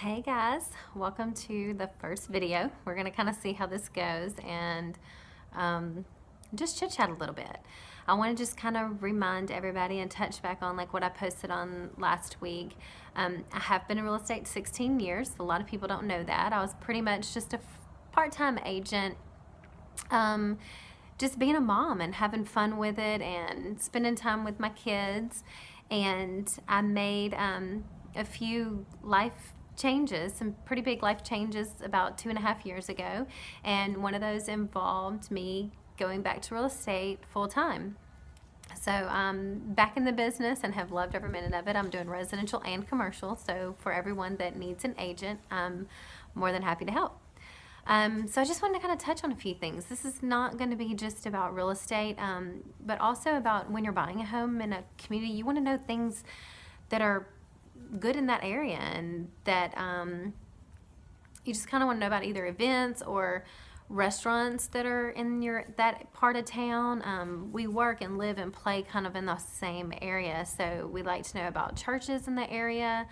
Hey guys, welcome to the first video. We're going to kind of see how this goes and um, just chit chat a little bit. I want to just kind of remind everybody and touch back on like what I posted on last week. I have been in real estate 16 years. A lot of people don't know that. I was pretty much just a part-time agent, just being a mom and having fun with it and spending time with my kids. And I made a few life changes, some pretty big life changes about 2.5 years ago. And one of those involved me going back to real estate full time. So I'm back in the business and have loved every minute of it. I'm doing residential and commercial. So for everyone that needs an agent, I'm more than happy to help. So I just wanted to kind of touch on a few things. This is not going to be just about real estate, but also about when you're buying a home in a community, you want to know things that are good in that area and that you just kind of want to know about either events or restaurants that are in that part of town. We work and live and play kind of in the same area, so we like to know about churches in the area,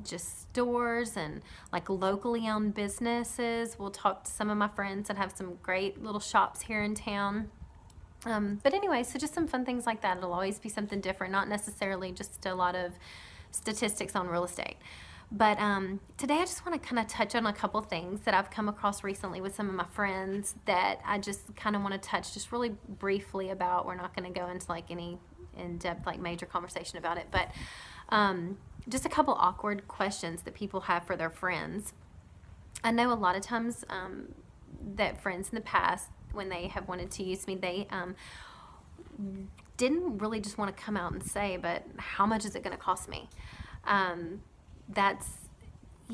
just stores and like locally owned businesses. We'll talk to some of my friends that have some great little shops here in town. But anyway, so just some fun things like that. It'll always be something different, not necessarily just a lot of statistics on real estate. But today I just want to kind of touch on a couple things that I've come across recently with some of my friends that I just kind of want to touch just really briefly about. We're not going to go into like any in-depth like major conversation about it, but just a couple awkward questions that people have for their friends. I know a lot of times that friends in the past, when they have wanted to use me, they didn't really just want to come out and say, but how much is it going to cost me? That's,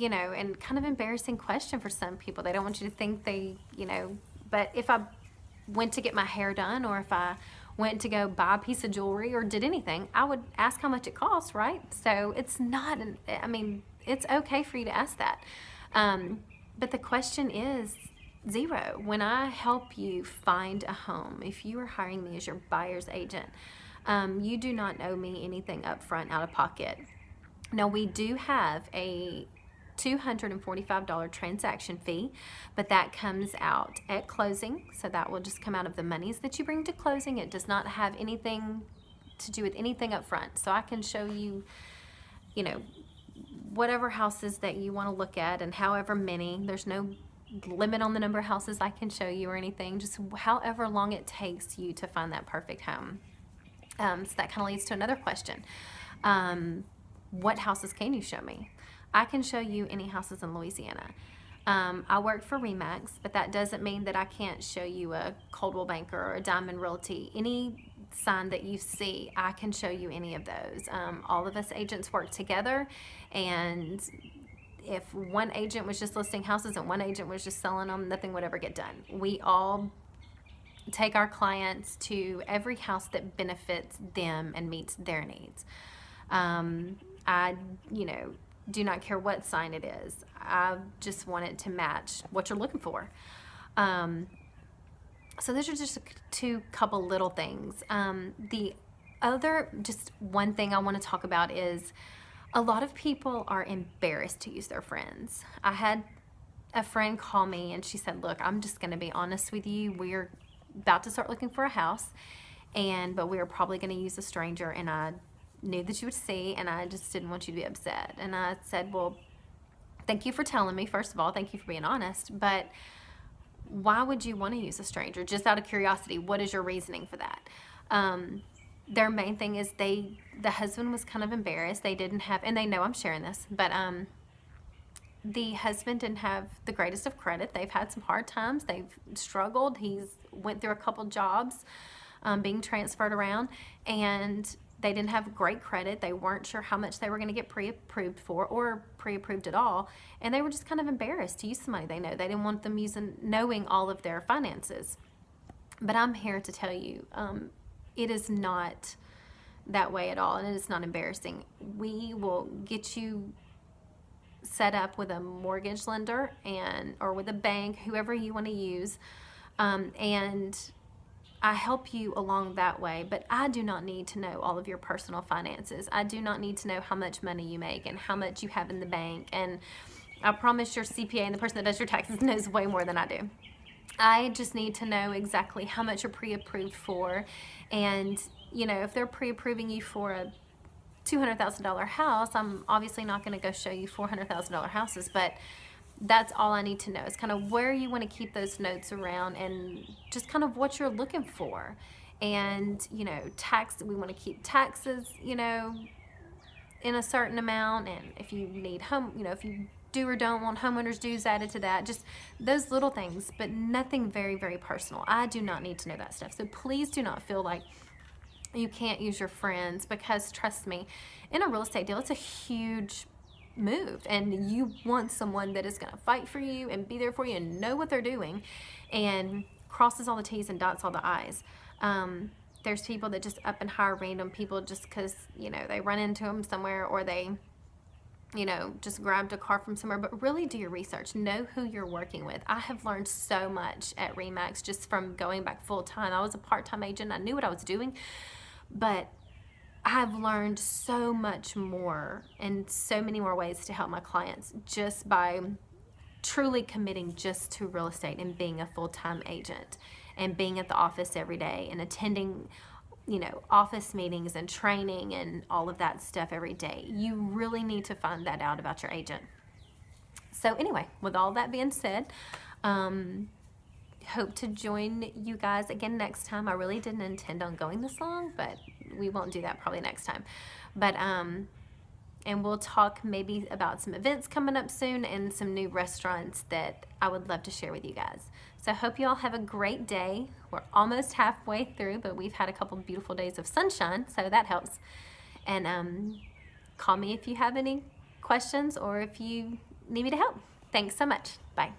and kind of embarrassing question for some people. They don't want you to think but if I went to get my hair done or if I went to go buy a piece of jewelry or did anything, I would ask how much it costs, right? So it's not, it's okay for you to ask that. But the question is zero. When I help you find a home, if you are hiring me as your buyer's agent, you do not owe me anything up front out of pocket. Now, we do have a $245 transaction fee, but that comes out at closing. So that will just come out of the monies that you bring to closing. It does not have anything to do with anything up front. So I can show you, whatever houses that you want to look at and however many. There's no limit on the number of houses I can show you or anything, just however long it takes you to find that perfect home. So that kind of leads to another question. What houses can you show me? I can show you any houses in Louisiana. I work for Remax, but that doesn't mean that I can't show you a Coldwell Banker or a Diamond Realty. Any sign that you see, I can show you any of those. All of us agents work together, and if one agent was just listing houses and one agent was just selling them, nothing would ever get done. We all take our clients to every house that benefits them and meets their needs. I do not care what sign it is. I just want it to match what you're looking for. So those are just two couple little things. The other, just one thing I want to talk about is a lot of people are embarrassed to use their friends. I had a friend call me and she said, look, I'm just going to be honest with you. We're about to start looking for a house, but we are probably going to use a stranger, and I knew that you would see, and I just didn't want you to be upset. And I said, well, thank you for telling me. First of all, thank you for being honest, but why would you want to use a stranger? Just out of curiosity, what is your reasoning for that? Their main thing is the husband was kind of embarrassed. They didn't have, and they know I'm sharing this, but the husband didn't have the greatest of credit. They've had some hard times. They've struggled. He's went through a couple jobs, being transferred around, and they didn't have great credit. They weren't sure how much they were going to get pre-approved for or pre-approved at all. And they were just kind of embarrassed to use somebody they know. They didn't want them knowing all of their finances. But I'm here to tell you, it is not that way at all. And it is not embarrassing. We will get you set up with a mortgage lender or with a bank, whoever you want to use. And I help you along that way, but I do not need to know all of your personal finances. I do not need to know how much money you make and how much you have in the bank. And I promise your CPA and the person that does your taxes knows way more than I do. I just need to know exactly how much you're pre-approved for. And, you know, if they're pre-approving you for a $200,000 house, I'm obviously not going to go show you $400,000 houses, but that's all I need to know is kind of where you want to keep those notes around and just kind of what you're looking for. And, you know, we want to keep taxes, you know, in a certain amount. And if you need if you do or don't want homeowners dues added to that, just those little things, but nothing very, very personal. I do not need to know that stuff. So please do not feel like you can't use your friends, because trust me, in a real estate deal, it's a huge move, and you want someone that is going to fight for you and be there for you and know what they're doing and crosses all the T's and dots all the I's. There's people that just up and hire random people just because, you know, they run into them somewhere, or they, you know, just grabbed a car from somewhere. But really do your research. Know who you're working with. I have learned so much at RE/MAX just from going back full time. I was a part-time agent. I knew what I was doing, but I've learned so much more and so many more ways to help my clients just by truly committing just to real estate and being a full-time agent and being at the office every day and attending, you know, office meetings and training and all of that stuff every day. You really need to find that out about your agent. So anyway, with all that being said, hope to join you guys again next time. I really didn't intend on going this long, but we won't do that probably next time. But and we'll talk maybe about some events coming up soon and some new restaurants that I would love to share with you guys. So I hope you all have a great day. We're almost halfway through, but we've had a couple beautiful days of sunshine, so that helps. And call me if you have any questions or if you need me to help. Thanks so much. Bye.